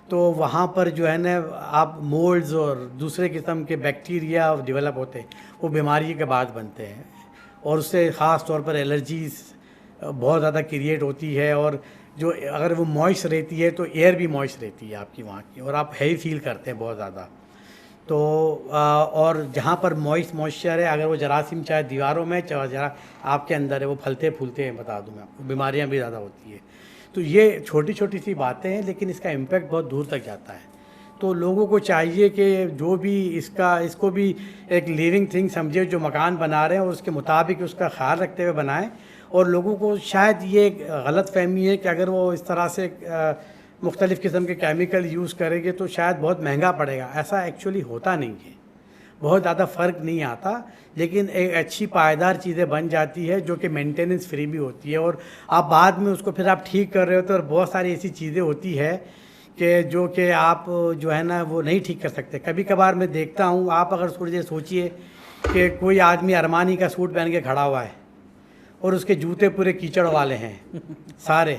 تو وہاں پر جو ہے نا آپ مولڈز اور دوسرے قسم کے بیکٹیریا ڈیولپ ہوتے ہیں، وہ بیماری کے بعد بنتے ہیں، اور اس سے خاص طور پر الرجیز بہت زیادہ کریٹ ہوتی ہے. اور جو اگر وہ موئسچ رہتی ہے تو ایئر بھی موئسچ رہتی ہے آپ کی وہاں کی، اور آپ ہیوی فیل کرتے ہیں بہت زیادہ. تو اور جہاں پر موئسچر ہے، اگر وہ جراثیم چاہے دیواروں میں چاہے آپ کے اندر ہے، وہ پھلتے پھولتے ہیں، بتا دوں میں آپ کو، بیماریاں بھی زیادہ ہوتی ہیں. تو یہ چھوٹی چھوٹی سی باتیں ہیں لیکن اس کا امپیکٹ بہت دور تک جاتا ہے. تو لوگوں کو چاہیے کہ جو بھی اس کو بھی ایک لیونگ تھنگ سمجھے، جو مکان بنا رہے ہیں اور اس کے مطابق اس کا خیال رکھتے ہوئے بنائیں. اور لوگوں کو شاید یہ غلط فہمی ہے کہ اگر وہ اس طرح سے مختلف قسم کے کیمیکل یوز کریں گے تو شاید بہت مہنگا پڑے گا. ایسا ایکچولی ہوتا نہیں ہے، بہت زیادہ فرق نہیں آتا، لیکن ایک اچھی پائیدار چیزیں بن جاتی ہے جو کہ مینٹیننس فری بھی ہوتی ہے، اور آپ بعد میں اس کو پھر آپ ٹھیک کر رہے ہوتے ہیں. اور بہت ساری ایسی چیزیں ہوتی ہے کہ جو کہ آپ جو ہے نا وہ نہیں ٹھیک کر سکتے. کبھی کبھار میں دیکھتا ہوں، آپ اگر تھوڑی دیر سوچئے کہ کوئی آدمی ارمانی کا سوٹ پہن کے کھڑا ہوا ہے اور اس کے جوتے پورے کیچڑ والے ہیں سارے،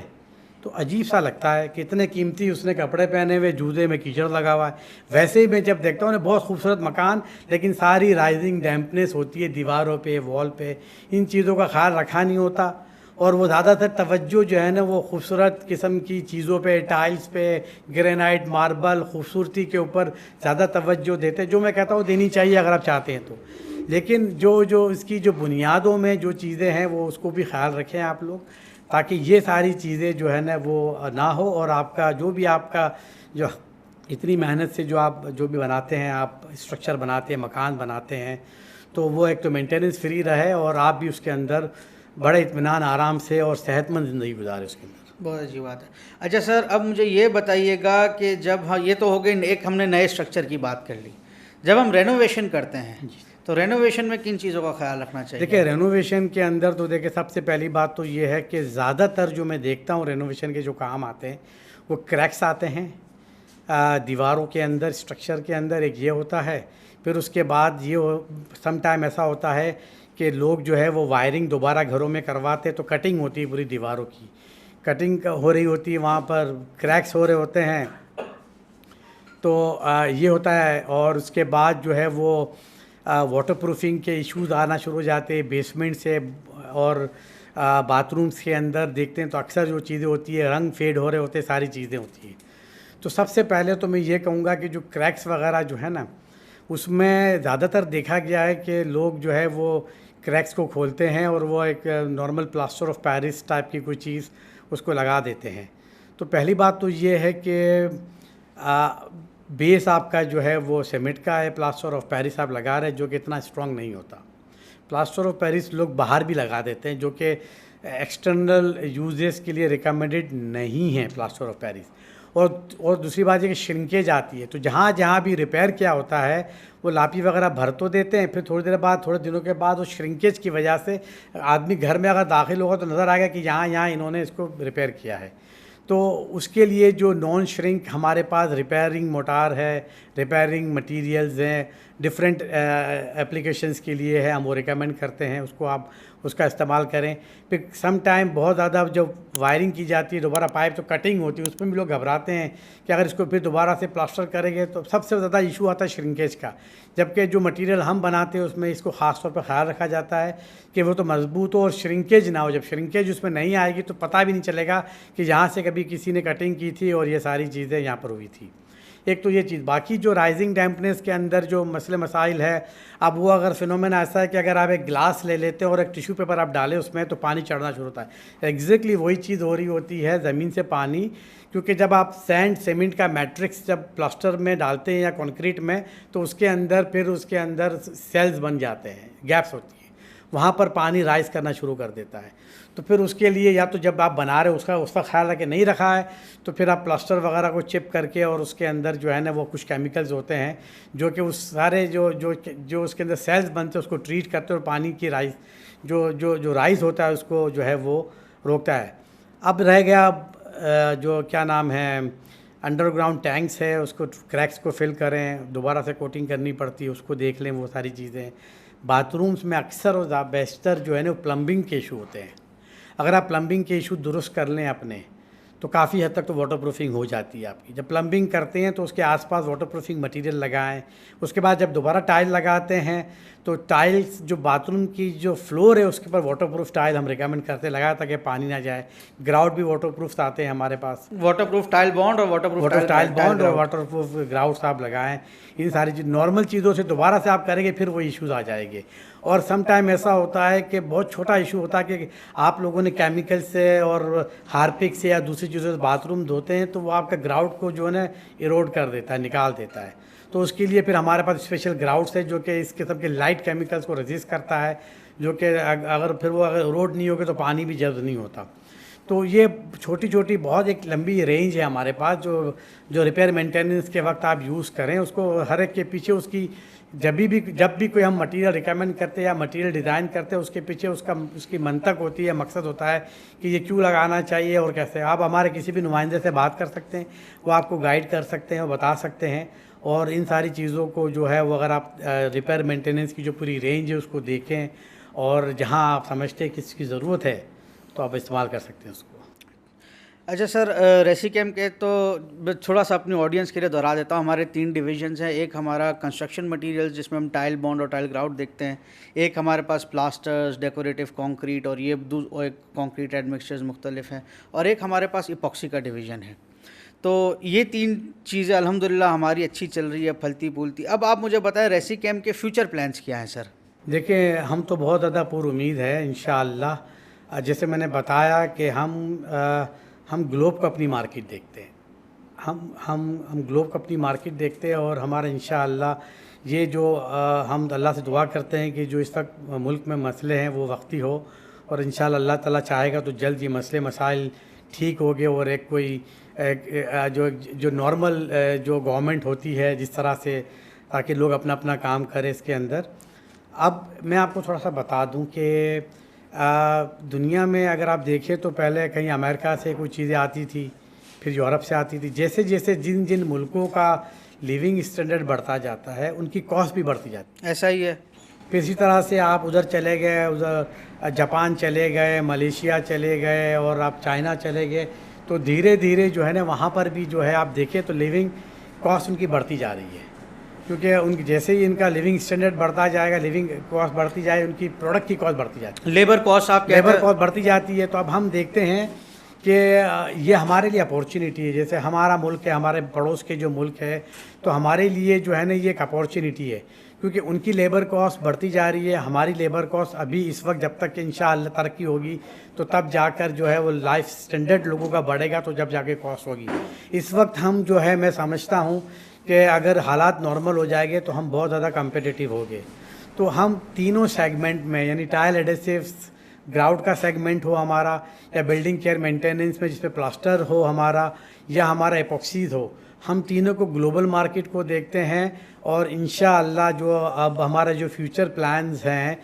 تو عجیب سا لگتا ہے کہ اتنے قیمتی اس نے کپڑے پہنے ہوئے، جوتے میں کیچڑ لگا ہوا ہے. ویسے ہی میں جب دیکھتا ہوں بہت خوبصورت مکان، لیکن ساری رائزنگ ڈیمپنیس ہوتی ہے دیواروں پہ، وال پہ، ان چیزوں کا خیال رکھا نہیں ہوتا. اور وہ زیادہ تر توجہ جو ہے نا وہ خوبصورت قسم کی چیزوں پہ، ٹائلز پہ، گرینائٹ، ماربل، خوبصورتی کے اوپر زیادہ توجہ دیتے، جو میں کہتا ہوں دینی چاہیے اگر آپ چاہتے ہیں تو. لیکن جو اس کی جو بنیادوں میں جو چیزیں ہیں وہ اس کو بھی خیال رکھیں آپ لوگ، تاکہ یہ ساری چیزیں جو ہے نا وہ نہ ہو، اور آپ کا جو اتنی محنت سے جو بھی بناتے ہیں، آپ اسٹرکچر بناتے ہیں، مکان بناتے ہیں، تو وہ ایک تو مینٹیننس فری رہے اور آپ بھی اس کے اندر بڑے اطمینان، آرام سے اور صحت مند زندگی گزارے اس کے اندر. بہت اچھی بات ہے. اچھا سر، اب مجھے یہ بتائیے گا کہ جب یہ تو ہو گئی ایک ہم نے نئے اسٹرکچر کی بات کر لی، جب ہم رینوویشن کرتے ہیں تو رینوویشن میں کن چیزوں کا خیال رکھنا چاہیے؟ دیکھیں رینوویشن کے اندر تو دیکھیں سب سے پہلی بات تو یہ ہے کہ زیادہ تر جو میں دیکھتا ہوں رینوویشن کے جو کام آتے ہیں وہ کریکس آتے ہیں دیواروں کے اندر، اسٹرکچر کے اندر. ایک یہ ہوتا ہے، پھر اس کے بعد سم ٹائم ایسا ہوتا ہے کہ لوگ جو ہے وہ وائرنگ دوبارہ گھروں میں کرواتے تو کٹنگ ہوتی ہے پوری دیواروں کی، کٹنگ ہو رہی ہوتی ہے، وہاں پر کریکس ہو رہے ہوتے ہیں، تو یہ ہوتا ہے. اور اس کے بعد جو ہے وہ واٹر پروفنگ کے ایشوز آنا شروع ہو جاتے ہیں بیسمنٹ سے، اور باتھ رومس کے اندر دیکھتے ہیں تو اکثر جو چیزیں ہوتی ہیں رنگ فیڈ ہو رہے ہوتے ہیں، ساری چیزیں ہوتی ہیں. تو سب سے پہلے تو میں یہ کہوں گا کہ جو کریکس وغیرہ جو ہے نا اس میں زیادہ تر دیکھا گیا ہے کہ لوگ جو ہے وہ کریکس کو کھولتے ہیں اور وہ ایک normal plaster of Paris type کی کوئی چیز اس کو لگا دیتے ہیں. تو پہلی بات تو یہ ہے کہ بیس آپ کا جو ہے وہ سیمنٹ کا ہے، پلاسٹر آف پیرس آپ لگا رہے ہیں جو کہ اتنا اسٹرانگ نہیں ہوتا. پلاسٹر آف پیرس لوگ باہر بھی لگا دیتے ہیں جو کہ ایکسٹرنل یوزز کے لیے ریکمینڈڈ نہیں ہے پلاسٹر آف پیرس. اور دوسری بات یہ کہ شرنکیج آتی ہے، تو جہاں بھی ریپیئر کیا ہوتا ہے وہ لاپی وغیرہ بھر تو دیتے ہیں، پھر تھوڑے دنوں کے بعد وہ شرنکیج کی وجہ سے آدمی گھر میں اگر داخل ہوگا تو نظر آئے گا کہ یہاں انہوں نے اس کو ریپیئر کیا ہے. تو اس کے لیے جو نان شرنک ہمارے پاس ریپیئرنگ موٹار ہے, ریپیئرنگ مٹیریلز ہیں, ڈفرینٹ اپلیکیشنس کے لیے ہے, ہم وہ ریکمینڈ کرتے ہیں اس کو آپ اس کا استعمال کریں. پھر سم ٹائم بہت زیادہ جب وائرنگ کی جاتی ہے دوبارہ پائپ تو کٹنگ ہوتی ہے, اس میں بھی لوگ گھبراتے ہیں کہ اگر اس کو پھر دوبارہ سے پلاسٹر کریں گے تو سب سے زیادہ ایشو آتا ہے شرنکیج کا. جبکہ جو مٹیریل ہم بناتے ہیں اس میں اس کو خاص طور پہ خیال رکھا جاتا ہے کہ وہ تو مضبوط ہو اور شرنکیج نہ ہو. جب شرنکیج اس میں نہیں آئے گی تو پتہ بھی نہیں چلے گا کہ یہاں سے کبھی کسی نے کٹنگ کی تھی اور یہ ساری چیزیں یہاں پر ہوئی تھی. ایک تو یہ چیز. باقی جو رائزنگ ڈیمپنس کے اندر جو مسئلے مسائل ہے, اب وہ اگر فینومینا ایسا ہے کہ اگر آپ ایک گلاس لے لیتے ہیں اور ایک ٹیشو پیپر آپ ڈالیں اس میں تو پانی چڑھنا شروع ہوتا ہے. ایگزیکٹلی وہی چیز ہو رہی ہوتی ہے زمین سے پانی, کیونکہ جب آپ سینڈ سیمنٹ کا میٹرکس جب پلاسٹر میں ڈالتے ہیں یا کنکریٹ میں تو اس کے اندر پھر اس کے اندر سیلز بن جاتے ہیں, گیپس ہوتی ہیں, وہاں پر پانی رائز کرنا شروع کر دیتا ہے. تو پھر اس کے لیے یا تو جب آپ بنا رہے اس کا خیال رکھ کے نہیں رکھا ہے تو پھر آپ پلاسٹر وغیرہ کو چپ کر کے اور اس کے اندر جو ہے نا وہ کچھ کیمیکلز ہوتے ہیں جو کہ اس سارے جو اس کے اندر سیلز بنتے ہیں اس کو ٹریٹ کرتے ہیں اور پانی کی رائز جو رائز ہوتا ہے اس کو جو ہے وہ روکتا ہے. اب رہ گیا جو کیا نام ہے انڈر گراؤنڈ ٹینکس ہے, اس کو کریکس کو فل کریں, دوبارہ سے کوٹنگ کرنی پڑتی ہے, اس کو دیکھ لیں, وہ ساری چیزیں. باتھ رومس میں اکثر اور بیشتر جو ہے نا وہ پلمبنگ کے ایشو ہوتے ہیں. اگر آپ پلمبنگ کے ایشو درست کر لیں اپنے تو کافی حد تک تو واٹر پروفنگ ہو جاتی ہے آپ کی. جب پلمبنگ کرتے ہیں تو اس کے آس پاس واٹر پروفنگ مٹیریل لگائیں. اس کے بعد جب دوبارہ ٹائل لگاتے ہیں تو ٹائلز جو باتھ روم کی جو فلور ہے اس کے اوپر واٹر پروف ٹائل ہم ریکمینڈ کرتے ہیں لگایا تاکہ پانی نہ جائے. گراؤٹ بھی واٹر پروف آتے ہیں ہمارے پاس, واٹر پروف ٹائل بانڈ اور واٹر پروف ٹائل بانڈ اور واٹر پروف گراؤٹس آپ لگائیں. ان ساری چیز نارمل چیزوں سے دوبارہ سے آپ کریں گے پھر وہ ایشوز آ جائیں گے. اور سم ٹائم ایسا ہوتا ہے کہ بہت چھوٹا ایشو ہوتا ہے کہ آپ لوگوں نے کیمیکل سے اور ہارپک سے یا دوسری چیزوں سے باتھ روم دھوتے ہیں تو وہ آپ کا گراؤٹ کو جو ہے نا ایروڈ کر دیتا ہے, نکال دیتا ہے. تو اس کے لیے پھر ہمارے پاس اسپیشل گراؤٹس ہے جو کہ اس قسم کے لائٹ کیمیکلس کو ریزسٹ کرتا ہے, جو کہ اگر پھر وہ اگر ایروڈ نہیں ہوگے تو پانی بھی جذب نہیں ہوتا. تو یہ چھوٹی چھوٹی بہت ایک لمبی رینج ہے ہمارے پاس جو ریپیئر مینٹیننس کے وقت آپ یوز کریں. اس کو ہر ایک کے پیچھے اس کی جب بھی کوئی ہم مٹیریل ریکمینڈ کرتے ہیں یا مٹیریل ڈیزائن کرتے ہیں اس کے پیچھے اس کی منطق ہوتی ہے, مقصد ہوتا ہے کہ یہ کیوں لگانا چاہیے اور کیسے. آپ ہمارے کسی بھی نمائندے سے بات کر سکتے ہیں, وہ آپ کو گائیڈ کر سکتے ہیں اور بتا سکتے ہیں. اور ان ساری چیزوں کو جو ہے وہ اگر آپ ریپیئر مینٹیننس کی جو پوری رینج ہے اس کو دیکھیں اور جہاں آپ سمجھتے ہیں کس کی ضرورت ہے تو آپ استعمال کر سکتے ہیں اس کو. اچھا سر, ریسی کیم کے تو تھوڑا سا اپنی آڈینس کے لیے دہرا دیتا ہوں. ہمارے 3 ڈویژنز ہیں. ایک ہمارا کنسٹرکشن مٹیریل جس میں ہم ٹائل بانڈ اور ٹائل گراؤٹ دیکھتے ہیں. ایک ہمارے پاس پلاسٹرز, ڈیکوریٹو کانکریٹ اور یہ ایک کانکریٹ ایڈمکسچرز مختلف ہیں. اور ایک ہمارے پاس ایپاکسی کا ڈویژن ہے. تو یہ 3 چیزیں الحمدللہ ہماری اچھی چل رہی ہے, پھلتی پھولتی. اب آپ مجھے بتائیں ریسی کیم کے فیوچر پلانس کیا ہیں سر؟ دیکھیں ہم تو بہت زیادہ پر امید ہے انشاءاللہ. جیسے میں نے بتایا کہ ہم گلوب کو اپنی مارکیٹ دیکھتے ہیں, ہم گلوب کو اپنی مارکیٹ دیکھتے ہیں اور ہمارا انشاءاللہ یہ جو ہم اللہ سے دعا کرتے ہیں کہ جو اس وقت ملک میں مسئلے ہیں وہ وقتی ہو اور انشاءاللہ اللہ تعالیٰ چاہے گا تو جلد یہ مسئلے مسائل ٹھیک ہو گئے اور ایک کوئی جو نارمل جو گورنمنٹ ہوتی ہے جس طرح سے تاکہ لوگ اپنا اپنا کام کرے اس کے اندر. اب میں آپ کو تھوڑا سا بتا دوں کہ دنیا میں اگر آپ دیکھیں تو پہلے کہیں امریکہ سے کوئی چیزیں آتی تھی, پھر یورپ سے آتی تھی. جیسے جیسے جن ملکوں کا لیونگ اسٹینڈرڈ بڑھتا جاتا ہے ان کی کاسٹ بھی بڑھتی جاتی ہے. ایسا ہی ہے. پھر اسی طرح سے آپ ادھر چلے گئے, ادھر جاپان چلے گئے, ملیشیا چلے گئے اور آپ چائنا چلے گئے تو دھیرے دھیرے جو ہے نا وہاں پر بھی جو ہے آپ دیکھیں تو لیونگ کاسٹ ان کی بڑھتی جا رہی ہے, کیونکہ ان کی جیسے ہی ان کا لیونگ اسٹینڈرڈ بڑھتا جائے گا, لیونگ کاسٹ بڑھتی جائے, ان کی پروڈکٹ کی کاسٹ بڑھتی جاتی ہے, لیبر کاسٹ بڑھتی جاتی ہے. تو اب ہم دیکھتے ہیں کہ یہ ہمارے لیے اپورچونیٹی ہے. جیسے ہمارا ملک ہے, ہمارے پڑوس کے جو ملک ہے تو ہمارے لیے جو ہے نا یہ ایک اپورچونیٹی ہے, کیونکہ ان کی لیبر کاسٹ بڑھتی جا رہی ہے. ہماری لیبر کاسٹ ابھی اس وقت جب تک کہ انشاءاللہ ترقی ہوگی تو تب جا کر جو ہے وہ لائف اسٹینڈرڈ لوگوں کا بڑھے گا, تو جب جا کے کاسٹ ہوگی. اس وقت ہم جو ہے میں سمجھتا ہوں کہ اگر حالات نارمل ہو جائے گے تو ہم بہت زیادہ کمپیٹیٹیو ہو گئے. تو ہم تینوں سیگمنٹ میں یعنی ٹائل ایڈیسیوز گراؤٹ کا سیگمنٹ ہو ہمارا, یا بلڈنگ کیئر مینٹیننس میں جس پہ پلاسٹر ہو ہمارا, یا ہمارا ایپوکسیز ہو, ہم تینوں کو گلوبل مارکیٹ کو دیکھتے ہیں. اور انشاءاللہ جو اب ہمارا جو فیوچر پلانز ہیں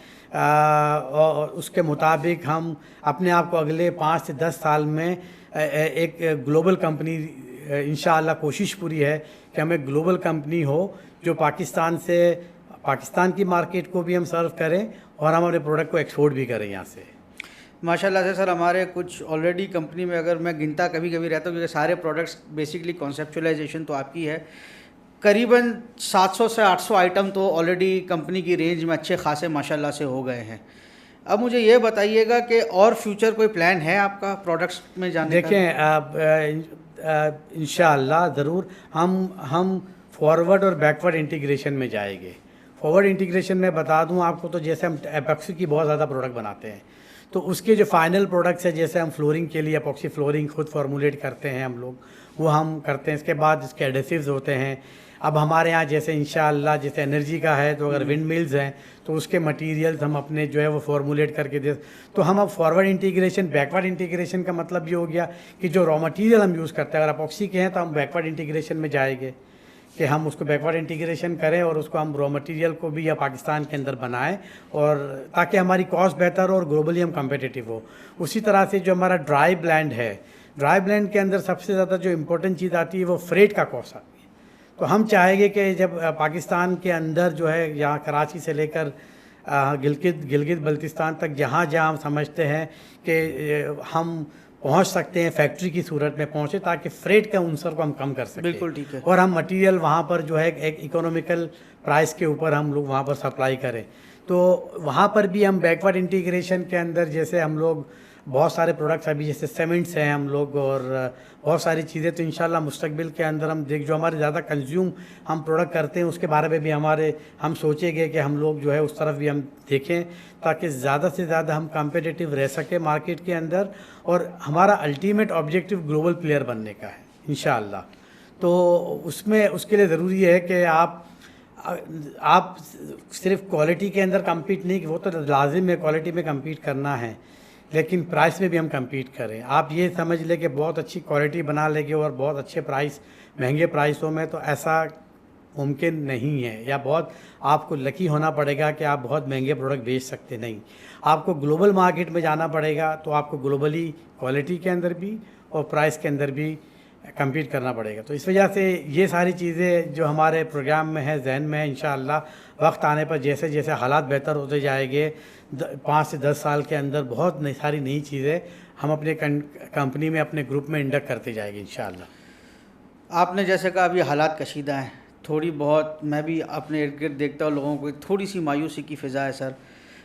اس کے مطابق ہم اپنے آپ کو اگلے 5 سے 10 سال میں ایک گلوبل کمپنی انشاءاللہ کوشش پوری ہے کہ ہم ایک گلوبل کمپنی ہو جو پاکستان کی مارکیٹ کو بھی ہم سرو کریں اور ہم اپنے پروڈکٹ کو ایکسپورٹ بھی کریں یہاں سے. ماشاء اللہ سے سر ہمارے کچھ آلریڈی کمپنی میں اگر میں گنتا کبھی کبھی رہتا ہوں کیونکہ سارے پروڈکٹس بیسکلی کانسیپچولائزیشن تو آپ کی ہے, قریباً 700 سے 800 آئٹم تو آلریڈی کمپنی کی رینج میں اچھے خاصے ماشاء اللہ سے ہو گئے ہیں. اب مجھے یہ بتائیے گا کہ اور فیوچر کوئی پلان ہے آپ کا پروڈکٹس میں جانے کا؟ دیکھیں انشاءاللہ ضرور ہم فارورڈ اور بیکورڈ انٹیگریشن میں جائیں گے. فارورڈ انٹیگریشن میں بتا دوں آپ کو, تو جیسے ہم ایپوکسی کی بہت زیادہ پروڈکٹ بناتے ہیں, تو اس کے جو فائنل پروڈکٹس ہیں جیسے ہم فلورنگ کے لیے ایپوکسی فلورنگ خود فارمولیٹ کرتے ہیں ہم لوگ, وہ ہم کرتے ہیں. اس کے بعد اس کے ایڈیسیوز ہوتے ہیں. اب ہمارے یہاں جیسے انشاءاللہ جیسے انرجی کا ہے تو اگر ونڈ ملز ہیں تو اس کے مٹیریلز ہم اپنے جو ہے وہ فارمولیٹ کر کے دے. تو ہم اب فارورڈ انٹیگریشن بیکورڈ انٹیگریشن کا مطلب یہ ہو گیا کہ جو را مٹیریل ہم یوز کرتے ہیں اگر ایپوکسی کے ہیں تو ہم بیکورڈ انٹیگریشن میں جائیں گے کہ ہم اس کو بیکورڈ انٹیگریشن کریں اور اس کو ہم را مٹیریل کو بھی یا پاکستان کے اندر بنائیں, اور تاکہ ہماری کاسٹ بہتر ہو اور گلوبلی ہم کمپیٹیٹیو ہو. اسی طرح سے جو ہمارا ڈرائی بلینڈ ہے, ڈرائی بلینڈ کے اندر سب سے زیادہ جو امپورٹنٹ چیز آتی ہے وہ فریٹ کا کاسٹ آتی ہے. تو ہم چاہیں گے کہ جب پاکستان کے اندر جو ہے یہاں کراچی سے لے کر گلگت بلتستان تک جہاں ہم سمجھتے ہیں کہ ہم پہنچ سکتے ہیں فیکٹری کی صورت میں پہنچے, تاکہ فریٹ کا عنصر کو ہم کم کر سکیں. بالکل ٹھیک ہے. اور ہم مٹیریل وہاں پر جو ہے ایک اکنامیکل پرائس کے اوپر ہم لوگ وہاں پر سپلائی کریں. تو وہاں پر بھی ہم بیکورڈ انٹیگریشن کے اندر جیسے ہم لوگ بہت سارے پروڈکٹس ابھی جیسے سیمنٹس ہیں ہم لوگ اور بہت ساری چیزیں, تو انشاءاللہ مستقبل کے اندر ہم جو ہمارے زیادہ کنزیوم ہم پروڈکٹ کرتے ہیں اس کے بارے میں بھی ہم سوچیں گے کہ ہم لوگ جو ہے اس طرف بھی ہم دیکھیں تاکہ زیادہ سے زیادہ ہم کمپیٹیٹیو رہ سکیں مارکیٹ کے اندر. اور ہمارا الٹیمیٹ آبجیکٹیو گلوبل پلیئر بننے کا ہے انشاءاللہ. تو اس کے لیے ضروری ہے کہ آپ صرف کوالٹی کے اندر کمپیٹ نہیں, وہ تو لازم ہے کوالٹی میں کمپیٹ کرنا ہے, لیکن پرائس میں بھی ہم کمپیٹ کریں. آپ یہ سمجھ لیں کہ بہت اچھی کوالٹی بنا لیں گے اور بہت اچھے پرائس مہنگے پرائسوں میں, تو ایسا ممکن نہیں ہے, یا بہت آپ کو لکی ہونا پڑے گا کہ آپ بہت مہنگے پروڈکٹ بیچ سکتے نہیں. آپ کو گلوبل مارکیٹ میں جانا پڑے گا, تو آپ کو گلوبلی کوالٹی کے اندر بھی اور پرائس کے اندر بھی کمپیٹ کرنا پڑے گا. تو اس وجہ سے یہ ساری چیزیں جو ہمارے پروگرام میں ہیں, ذہن میں ہے, انشاءاللہ وقت آنے پر جیسے جیسے حالات بہتر ہوتے جائیں گے 5 سے 10 سال کے اندر بہت ساری نئی چیزیں ہم اپنے کمپنی میں اپنے گروپ میں انڈکٹ کرتے جائیں گے انشاءاللہ. آپ نے جیسے کہا ابھی حالات کشیدہ ہیں, تھوڑی بہت میں بھی اپنے ارد گرد دیکھتا ہوں لوگوں کو تھوڑی سی مایوسی کی فضا ہے سر,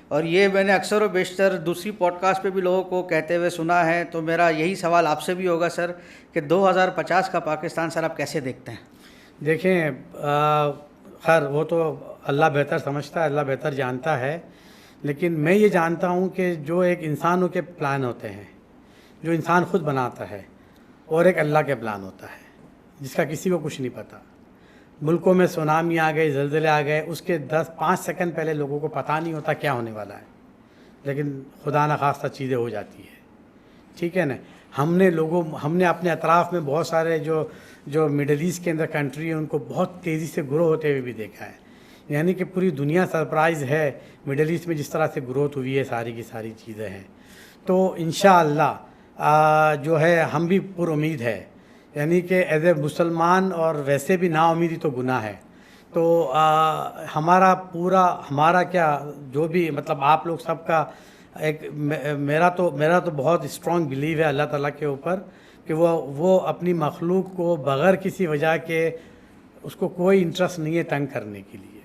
اور یہ میں نے اکثر و بیشتر دوسری پوڈ کاسٹ پہ بھی لوگوں کو کہتے ہوئے سنا ہے. تو میرا یہی سوال آپ سے بھی ہوگا سر کہ 2050 کا پاکستان سر آپ کیسے دیکھتے ہیں؟ دیکھیں خیر وہ تو اللہ بہتر سمجھتا ہے, اللہ بہتر جانتا ہے, لیکن میں یہ جانتا ہوں کہ جو ایک انسانوں کے پلان ہوتے ہیں جو انسان خود بناتا ہے, اور ایک اللہ کے پلان ہوتا ہے جس کا کسی کو کچھ نہیں پتہ. ملکوں میں سونامی آ گئی, زلزلے آ گئے, اس کے 10-5 سیکنڈ پہلے لوگوں کو پتہ نہیں ہوتا کیا ہونے والا ہے, لیکن خدا نخواستہ چیزیں ہو جاتی ہے. ٹھیک ہے نا. ہم نے اپنے اطراف میں بہت سارے جو مڈل ایسٹ کے اندر کنٹری ہیں ان کو بہت تیزی سے گرو ہوتے ہوئے بھی دیکھا ہے. یعنی کہ پوری دنیا سرپرائز ہے مڈل ایسٹ میں جس طرح سے گروتھ ہوئی ہے, ساری کی ساری چیزیں ہیں. تو انشاءاللہ جو ہے ہم بھی پر امید ہے, یعنی کہ ایز اے مسلمان, اور ویسے بھی نا امیدی تو گناہ ہے. تو ہمارا کیا جو بھی مطلب آپ لوگ سب کا ایک میرا تو بہت اسٹرانگ بلیو ہے اللہ تعالیٰ کے اوپر کہ وہ اپنی مخلوق کو بغیر کسی وجہ کے اس کو کوئی انٹرسٹ نہیں ہے تنگ کرنے کے لیے.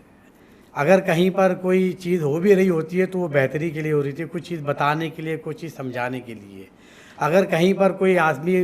اگر کہیں پر کوئی چیز ہو بھی رہی ہوتی ہے تو وہ بہتری کے لیے ہو رہی تھی, کچھ چیز بتانے کے لیے, کچھ چیز سمجھانے کے لیے. اگر کہیں پر کوئی آدمی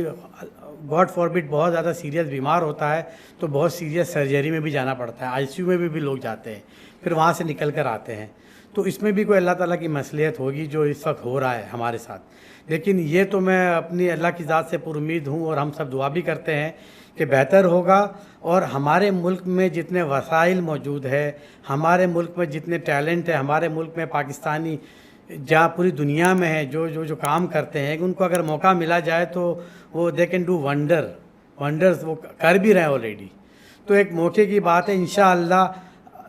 گاڈ فاربٹ بہت زیادہ سیریس بیمار ہوتا ہے تو بہت سیریس سرجری میں بھی جانا پڑتا ہے, ICU میں بھی لوگ جاتے ہیں, پھر وہاں سے نکل کر آتے ہیں. تو اس میں بھی کوئی اللہ تعالیٰ کی مصلحت ہوگی جو اس وقت ہو رہا ہے ہمارے ساتھ. لیکن یہ تو میں اپنی اللہ کی ذات سے پر امید ہوں, اور ہم سب دعا بھی کرتے ہیں کہ بہتر ہوگا. اور ہمارے ملک میں جتنے وسائل موجود ہے, ہمارے ملک میں جتنے ٹیلنٹ ہے, ہمارے ملک میں پاکستانی جہاں پوری دنیا میں ہے جو کام کرتے ہیں, ان کو اگر موقع ملا جائے تو وہ دے کین ڈو ونڈرز وہ کر بھی رہے ہیں آلریڈی. تو ایک موقع کی بات ہے. انشاءاللہ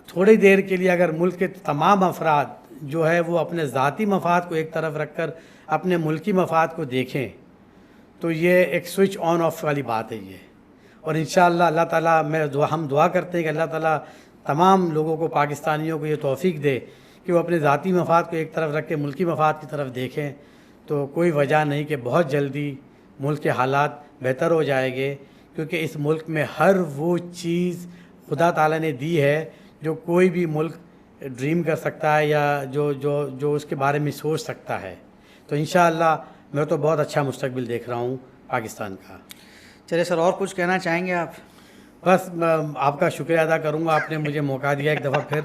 تھوڑی دیر کے لیے اگر ملک کے تمام افراد جو ہے وہ اپنے ذاتی مفاد کو ایک طرف رکھ کر اپنے ملکی مفاد کو دیکھیں تو یہ ایک سوئچ آن آف والی بات ہے یہ. اور انشاءاللہ اللہ تعالیٰ ہم دعا کرتے ہیں کہ اللہ تعالیٰ تمام لوگوں کو، پاکستانیوں کو یہ توفیق دے کہ وہ اپنے ذاتی مفاد کو ایک طرف رکھ کے ملکی مفاد کی طرف دیکھیں. تو کوئی وجہ نہیں کہ بہت جلدی ملک کے حالات بہتر ہو جائیں گے، کیونکہ اس ملک میں ہر وہ چیز خدا تعالیٰ نے دی ہے جو کوئی بھی ملک ڈریم کر سکتا ہے یا جو اس کے بارے میں سوچ سکتا ہے. تو انشاءاللہ میں تو بہت اچھا مستقبل دیکھ رہا ہوں پاکستان کا. چلے سر، اور کچھ کہنا چاہیں گے آپ؟ بس آپ کا شکریہ ادا کروں گا، آپ نے مجھے موقع دیا ایک دفعہ پھر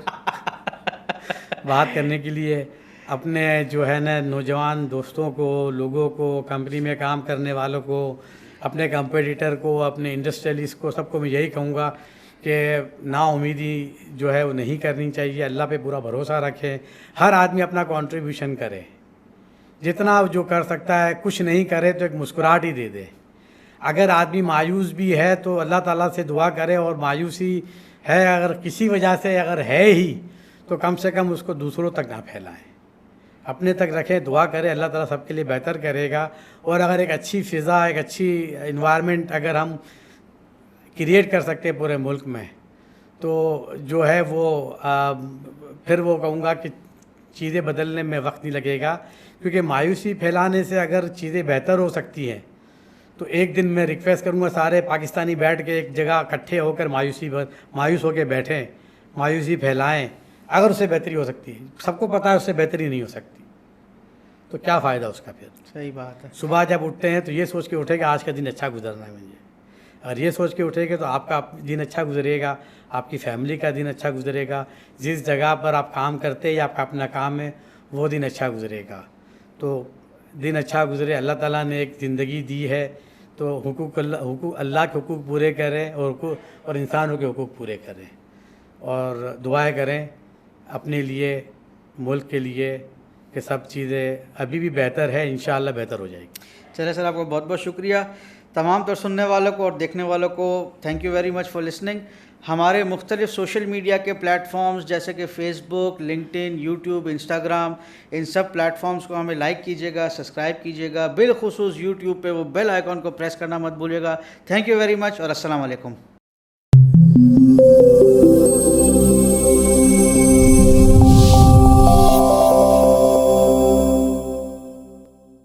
بات کرنے کے لیے. اپنے جو ہے نا نوجوان دوستوں کو، لوگوں کو، کمپنی میں کام کرنے والوں کو، اپنے کمپیٹیٹر کو، اپنے انڈسٹریلسٹ کو، سب کو میں یہی کہوں گا کہ نا امیدی جو ہے وہ نہیں کرنی چاہیے. اللہ پہ پورا بھروسہ رکھیں. ہر آدمی اپنا کنٹریبیوشن کرے، جتنا جو کر سکتا ہے. کچھ نہیں کرے تو ایک مسکراہٹ ہی دے دے. اگر آدمی مایوس بھی ہے تو اللہ تعالیٰ سے دعا کرے، اور مایوسی ہے اگر کسی وجہ سے اگر ہے ہی تو کم سے کم اس کو دوسروں تک نہ پھیلائیں، اپنے تک رکھیں. دعا کرے، اللہ تعالیٰ سب کے لیے بہتر کرے گا. اور اگر ایک اچھی فضا، ایک اچھی انوائرمنٹ اگر ہم کریٹ کر سکتے پورے ملک میں، تو جو ہے وہ پھر وہ کہوں گا کہ چیزیں بدلنے میں وقت نہیں لگے گا. کیونکہ مایوسی پھیلانے سے اگر چیزیں بہتر ہو سکتی ہیں تو ایک دن میں ریکویسٹ کروں گا سارے پاکستانی بیٹھ کے ایک جگہ اکٹھے ہو کر مایوس ہو کے بیٹھیں، مایوسی پھیلائیں. اگر اس سے بہتری ہو سکتی ہے، سب کو پتہ ہے اس سے بہتری نہیں ہو سکتی، تو کیا فائدہ اس کا پھر. صحیح بات ہے. صبح جب اٹھتے ہیں تو یہ سوچ کے اٹھے کہ آج کا دن اچھا گزرنا ہے مجھے. اگر یہ سوچ کے اٹھے گے تو آپ کا دن اچھا گزرے گا، آپ کی فیملی کا دن اچھا گزرے گا. جس جگہ پر آپ کام کرتے ہیں یا آپ کا اپنا کام ہے وہ دن اچھا گزرے گا. تو دن اچھا گزرے. اللہ تعالیٰ نے ایک زندگی دی ہے تو حقوق اللہ کے حقوق پورے کریں اور انسانوں کے حقوق پورے کریں. اور دعائیں کریں اپنے لیے، ملک کے لیے کہ سب چیزیں ابھی بھی بہتر ہے، انشاءاللہ بہتر ہو جائے گی. چلے سر، آپ کو بہت بہت شکریہ. تمام تر سننے والوں کو اور دیکھنے والوں کو thank you very much for listening. ہمارے مختلف سوشل میڈیا کے پلیٹ فارمز جیسے کہ فیس بک، لنکڈ ان، یوٹیوب، انسٹاگرام، ان سب پلیٹ فارمز کو ہمیں لائک کیجیے گا، سبسکرائب کیجیے گا. بالخصوص یوٹیوب پہ وہ بیل آئیکن کو پریس کرنا مت بھولیے گا. تھینک یو ویری مچ اور السلام علیکم.